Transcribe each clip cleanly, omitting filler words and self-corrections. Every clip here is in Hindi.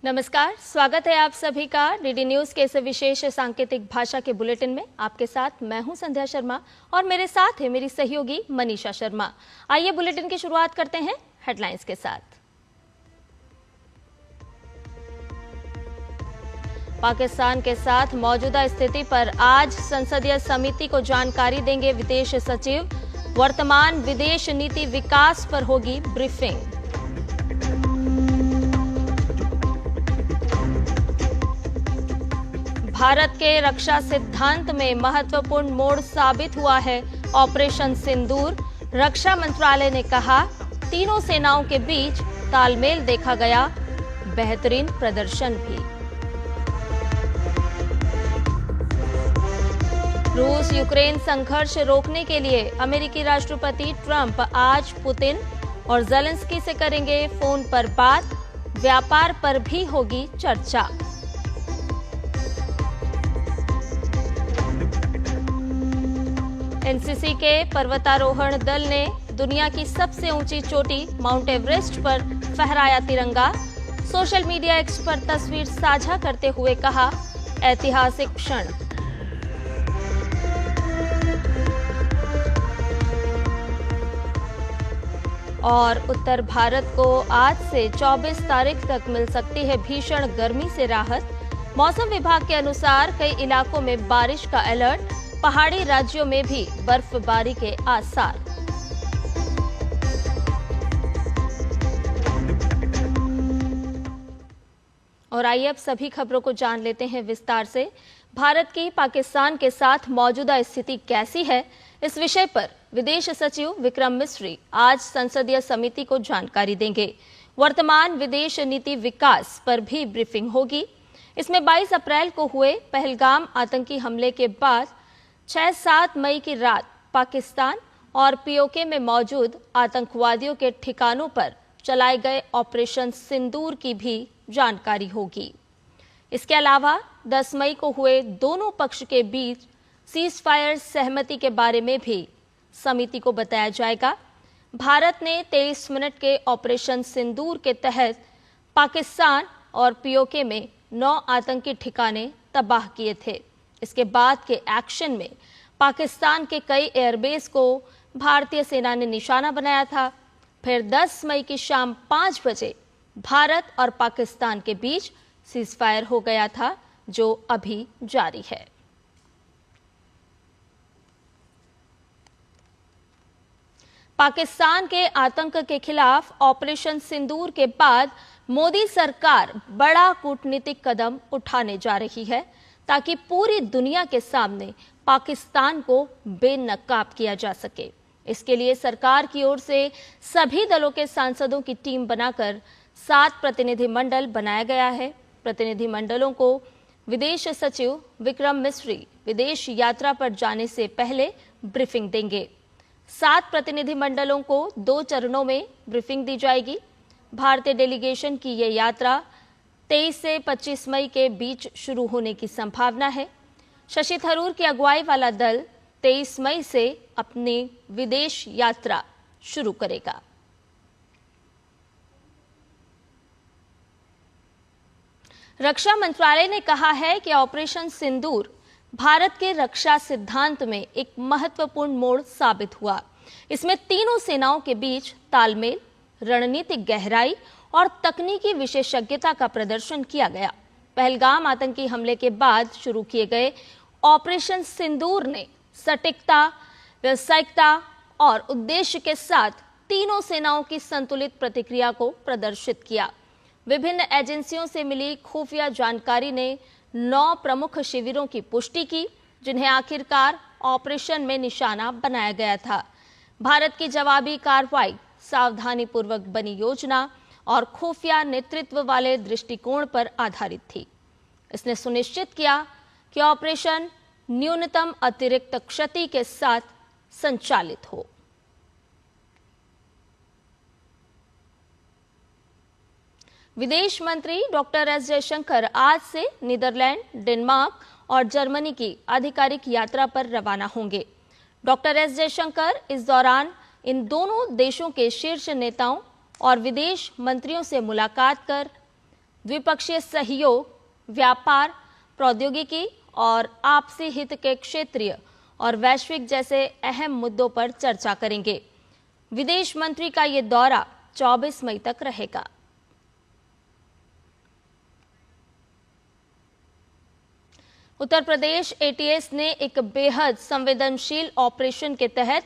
नमस्कार, स्वागत है आप सभी का डीडी न्यूज के इस विशेष सांकेतिक भाषा के बुलेटिन में। आपके साथ मैं हूं संध्या शर्मा और मेरे साथ है मेरी सहयोगी मनीषा शर्मा। आइए बुलेटिन की शुरुआत करते हैं हेडलाइंस के साथ। पाकिस्तान के साथ मौजूदा स्थिति पर आज संसदीय समिति को जानकारी देंगे विदेश सचिव। वर्तमान विदेश नीति विकास पर होगी ब्रीफिंग। भारत के रक्षा सिद्धांत में महत्वपूर्ण मोड़ साबित हुआ है ऑपरेशन सिंदूर। रक्षा मंत्रालय ने कहा, तीनों सेनाओं के बीच तालमेल देखा गया, बेहतरीन प्रदर्शन भी। रूस यूक्रेन संघर्ष रोकने के लिए अमेरिकी राष्ट्रपति ट्रंप आज पुतिन और ज़ेलेंस्की से करेंगे फोन पर बात। व्यापार पर भी होगी चर्चा। एनसीसी के पर्वतारोहण दल ने दुनिया की सबसे ऊंची चोटी माउंट एवरेस्ट पर फहराया तिरंगा। सोशल मीडिया एक्स पर तस्वीर साझा करते हुए कहा, ऐतिहासिक क्षण। और उत्तर भारत को आज से 24 तारीख तक मिल सकती है भीषण गर्मी से राहत। मौसम विभाग के अनुसार कई इलाकों में बारिश का अलर्ट, पहाड़ी राज्यों में भी बर्फबारी के आसार। और आइए अब सभी खबरों को जान लेते हैं विस्तार से। भारत की पाकिस्तान के साथ मौजूदा स्थिति कैसी है, इस विषय पर विदेश सचिव विक्रम मिस्री आज संसदीय समिति को जानकारी देंगे। वर्तमान विदेश नीति विकास पर भी ब्रीफिंग होगी। इसमें 22 अप्रैल को हुए पहलगाम आतंकी हमले के बाद 6-7 मई की रात पाकिस्तान और पीओके में मौजूद आतंकवादियों के ठिकानों पर चलाए गए ऑपरेशन सिंदूर की भी जानकारी होगी। इसके अलावा 10 मई को हुए दोनों पक्ष के बीच सीज फायर सहमति के बारे में भी समिति को बताया जाएगा। भारत ने 23 मिनट के ऑपरेशन सिंदूर के तहत पाकिस्तान और पीओके में 9 आतंकी ठिकाने तबाह किए थे। इसके बाद के एक्शन में पाकिस्तान के कई एयरबेस को भारतीय सेना ने निशाना बनाया था। फिर 10 मई की शाम 5 बजे भारत और पाकिस्तान के बीच सीज फायर हो गया था, जो अभी जारी है। पाकिस्तान के आतंक के खिलाफ ऑपरेशन सिंदूर के बाद मोदी सरकार बड़ा कूटनीतिक कदम उठाने जा रही है, ताकि पूरी दुनिया के सामने पाकिस्तान को बेनकाब किया जा सके। इसके लिए सरकार की ओर से सभी दलों के सांसदों की टीम बनाकर 7 प्रतिनिधिमंडल बनाया गया है। प्रतिनिधिमंडलों को विदेश सचिव विक्रम मिस्री विदेश यात्रा पर जाने से पहले ब्रीफिंग देंगे। 7 प्रतिनिधिमंडलों को 2 चरणों में ब्रीफिंग दी जाएगी। भारतीय डेलीगेशन की ये यात्रा 23 से 25 मई के बीच शुरू होने की संभावना है। शशि थरूर की अगुवाई वाला दल 23 मई से अपनी विदेश यात्रा शुरू करेगा। रक्षा मंत्रालय ने कहा है कि ऑपरेशन सिंदूर भारत के रक्षा सिद्धांत में एक महत्वपूर्ण मोड़ साबित हुआ। इसमें तीनों सेनाओं के बीच तालमेल, रणनीतिक गहराई और तकनीकी विशेषज्ञता का प्रदर्शन किया गया। पहलगाम आतंकी हमले के बाद शुरू किए गए ऑपरेशन सिंदूर ने सटीकता, व्यावसायिकता और उद्देश्य के साथ तीनों सेनाओं की संतुलित प्रतिक्रिया को प्रदर्शित किया। विभिन्न एजेंसियों से मिली खुफिया जानकारी ने 9 प्रमुख शिविरों की पुष्टि की, जिन्हें आखिरकार ऑपरेशन में निशाना बनाया गया था। भारत की जवाबी कार्रवाई सावधानीपूर्वक बनी योजना और खुफिया नेतृत्व वाले दृष्टिकोण पर आधारित थी। इसने सुनिश्चित किया कि ऑपरेशन न्यूनतम अतिरिक्त क्षति के साथ संचालित हो। विदेश मंत्री डॉक्टर एस जयशंकर आज से नीदरलैंड, डेनमार्क और जर्मनी की आधिकारिक यात्रा पर रवाना होंगे। डॉक्टर एस जयशंकर इस दौरान इन दोनों देशों के शीर्ष नेताओं और विदेश मंत्रियों से मुलाकात कर द्विपक्षीय सहयोग, व्यापार, प्रौद्योगिकी और आपसी हित के क्षेत्रीय और वैश्विक जैसे अहम मुद्दों पर चर्चा करेंगे। विदेश मंत्री का ये दौरा 24 मई तक रहेगा। उत्तर प्रदेश एटीएस ने एक बेहद संवेदनशील ऑपरेशन के तहत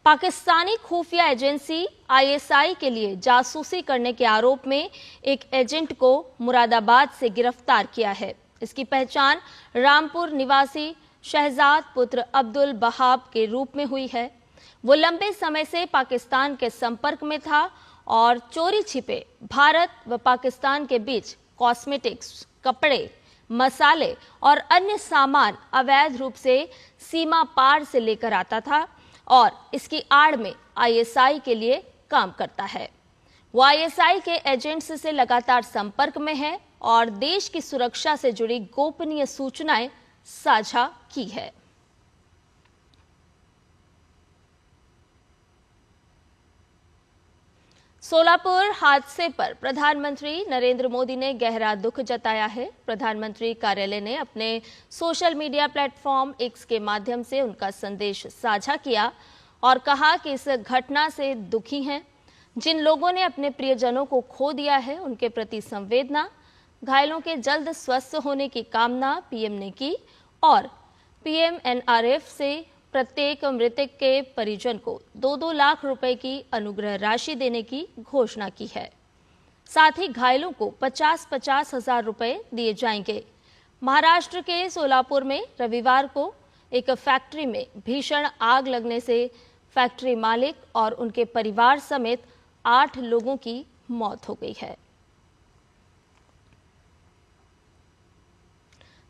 पाकिस्तानी खुफिया एजेंसी आईएसआई के लिए जासूसी करने के आरोप में एक एजेंट को मुरादाबाद से गिरफ्तार किया है। इसकी पहचान रामपुर निवासी शहजाद पुत्र अब्दुल बहाब के रूप में हुई है। वो लंबे समय से पाकिस्तान के संपर्क में था और चोरी छिपे भारत व पाकिस्तान के बीच कॉस्मेटिक्स, कपड़े, मसाले और अन्य सामान अवैध रूप से सीमा पार से लेकर आता था और इसकी आड़ में आईएसआई के लिए काम करता है। वो आईएसआई के एजेंट्स से लगातार संपर्क में है और देश की सुरक्षा से जुड़ी गोपनीय सूचनाएं साझा की है। सोलापुर हादसे पर प्रधानमंत्री नरेंद्र मोदी ने गहरा दुख जताया है। प्रधानमंत्री कार्यालय ने अपने सोशल मीडिया प्लेटफॉर्म एक्स के माध्यम से उनका संदेश साझा किया और कहा कि इस घटना से दुखी हैं। जिन लोगों ने अपने प्रियजनों को खो दिया है उनके प्रति संवेदना, घायलों के जल्द स्वस्थ होने की कामना पीएम ने की और पीएमएनआरएफ से प्रत्येक मृतक के परिजन को 2-2 लाख रुपए की अनुग्रह राशि देने की घोषणा की है। साथ ही घायलों को 50-50 हजार रुपए दिए जाएंगे। महाराष्ट्र के सोलापुर में रविवार को एक फैक्ट्री में भीषण आग लगने से फैक्ट्री मालिक और उनके परिवार समेत 8 लोगों की मौत हो गई है।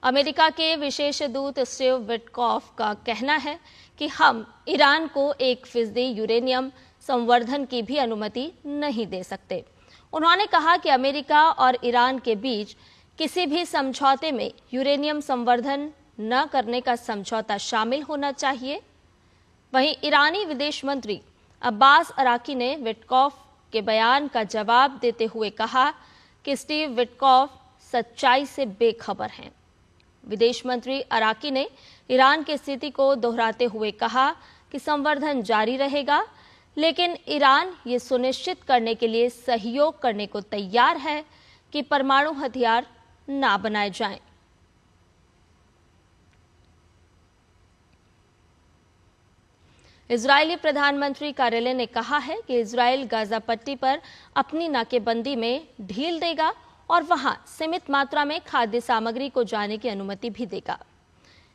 अमेरिका के विशेष दूत स्टीव विटकॉफ का कहना है कि हम ईरान को 1% यूरेनियम संवर्धन की भी अनुमति नहीं दे सकते। उन्होंने कहा कि अमेरिका और ईरान के बीच किसी भी समझौते में यूरेनियम संवर्धन न करने का समझौता शामिल होना चाहिए। वहीं ईरानी विदेश मंत्री अब्बास अराकी ने विटकॉफ के बयान का जवाब देते हुए कहा कि स्टीव विटकॉफ सच्चाई से बेखबर हैं। विदेश मंत्री अराकी ने ईरान की स्थिति को दोहराते हुए कहा कि संवर्धन जारी रहेगा, लेकिन ईरान ये सुनिश्चित करने के लिए सहयोग करने को तैयार है कि परमाणु हथियार ना बनाए जाएं। इजरायली प्रधानमंत्री कार्यालय ने कहा है कि इजरायल गाजा पट्टी पर अपनी नाकेबंदी में ढील देगा और वहां सीमित मात्रा में खाद्य सामग्री को जाने की अनुमति भी देगा।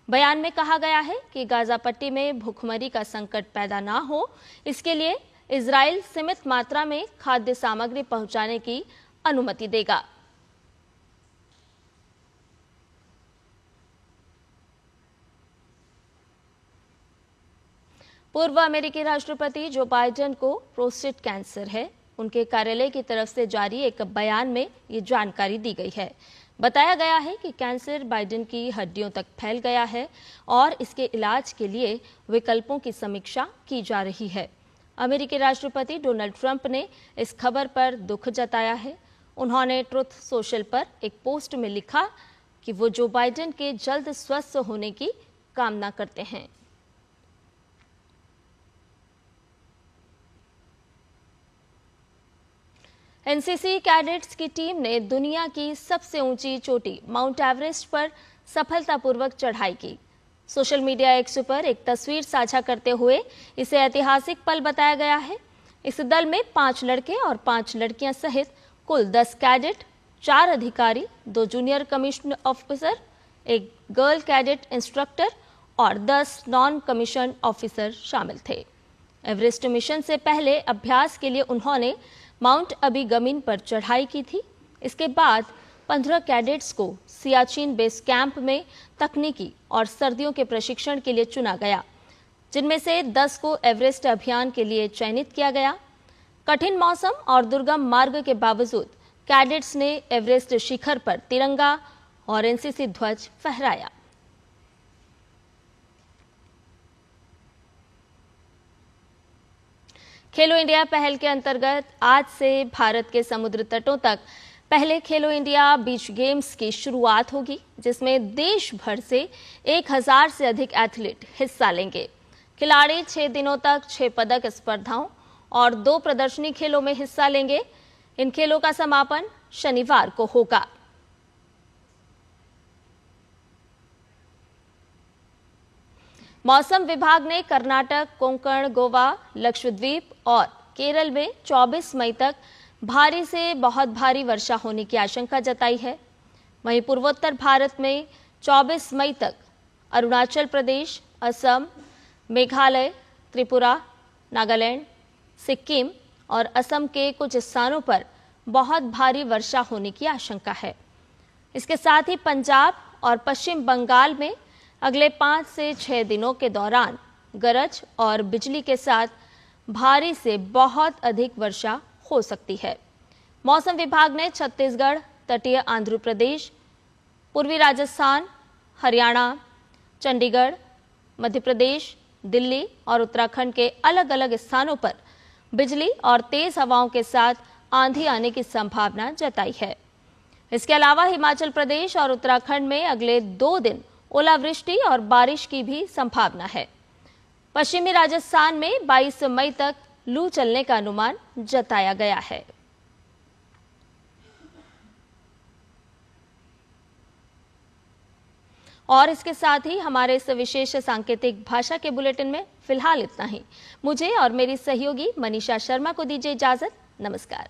बयान में कहा गया है कि गाजा पट्टी में भूखमरी का संकट पैदा ना हो, इसके लिए इजरायल सीमित मात्रा में खाद्य सामग्री पहुंचाने की अनुमति देगा। पूर्व अमेरिकी राष्ट्रपति जो बाइडेन को प्रोस्टेट कैंसर है। उनके कार्यालय की तरफ से जारी एक बयान में ये जानकारी दी गई है। बताया गया है कि कैंसर बाइडेन की हड्डियों तक फैल गया है और इसके इलाज के लिए विकल्पों की समीक्षा की जा रही है। अमेरिकी राष्ट्रपति डोनाल्ड ट्रंप ने इस खबर पर दुख जताया है। उन्होंने ट्रुथ सोशल पर एक पोस्ट में लिखा कि वो जो बाइडेन के जल्द स्वस्थ होने की कामना करते हैं। एनसीसी कैडेट्स की टीम ने दुनिया की सबसे ऊंची चोटी माउंट एवरेस्ट पर सफलतापूर्वक चढ़ाई की। सोशल मीडिया एक्स पर एक तस्वीर साझा करते हुए इसे ऐतिहासिक पल बताया गया है। इस दल में 5 लड़के और 5 लड़कियां सहित कुल 10 कैडेट, 4 अधिकारी, 2 जूनियर कमीशन ऑफिसर, एक गर्ल कैडेट इंस्ट्रक्टर और 10 नॉन कमीशन ऑफिसर शामिल थे। एवरेस्ट मिशन से पहले अभ्यास के लिए उन्होंने माउंट अबीगमिन पर चढ़ाई की थी। इसके बाद 15 कैडेट्स को सियाचिन बेस कैंप में तकनीकी और सर्दियों के प्रशिक्षण के लिए चुना गया, जिनमें से 10 को एवरेस्ट अभियान के लिए चयनित किया गया। कठिन मौसम और दुर्गम मार्ग के बावजूद कैडेट्स ने एवरेस्ट शिखर पर तिरंगा और एनसीसी ध्वज फहराया। खेलो इंडिया पहल के अंतर्गत आज से भारत के समुद्र तटों तक पहले खेलो इंडिया बीच गेम्स की शुरुआत होगी, जिसमें देश भर से 1000 से अधिक एथलीट हिस्सा लेंगे। खिलाड़ी 6 दिनों तक 6 पदक स्पर्धाओं और 2 प्रदर्शनी खेलों में हिस्सा लेंगे। इन खेलों का समापन शनिवार को होगा। मौसम विभाग ने कर्नाटक, कोंकण, गोवा, लक्षद्वीप और केरल में 24 मई तक भारी से बहुत भारी वर्षा होने की आशंका जताई है। वहीं पूर्वोत्तर भारत में 24 मई तक अरुणाचल प्रदेश, असम, मेघालय, त्रिपुरा, नागालैंड, सिक्किम और असम के कुछ स्थानों पर बहुत भारी वर्षा होने की आशंका है। इसके साथ ही पंजाब और पश्चिम बंगाल में अगले 5 से 6 दिनों के दौरान गरज और बिजली के साथ भारी से बहुत अधिक वर्षा हो सकती है। मौसम विभाग ने छत्तीसगढ़, तटीय आंध्र प्रदेश, पूर्वी राजस्थान, हरियाणा, चंडीगढ़, मध्य प्रदेश, दिल्ली और उत्तराखंड के अलग अलग स्थानों पर बिजली और तेज हवाओं के साथ आंधी आने की संभावना जताई है। इसके अलावा हिमाचल प्रदेश और उत्तराखंड में अगले 2 दिन ओलावृष्टि और बारिश की भी संभावना है। पश्चिमी राजस्थान में 22 मई तक लू चलने का अनुमान जताया गया है। और इसके साथ ही हमारे इस विशेष सांकेतिक भाषा के बुलेटिन में फिलहाल इतना ही। मुझे और मेरी सहयोगी मनीषा शर्मा को दीजिए इजाजत। नमस्कार।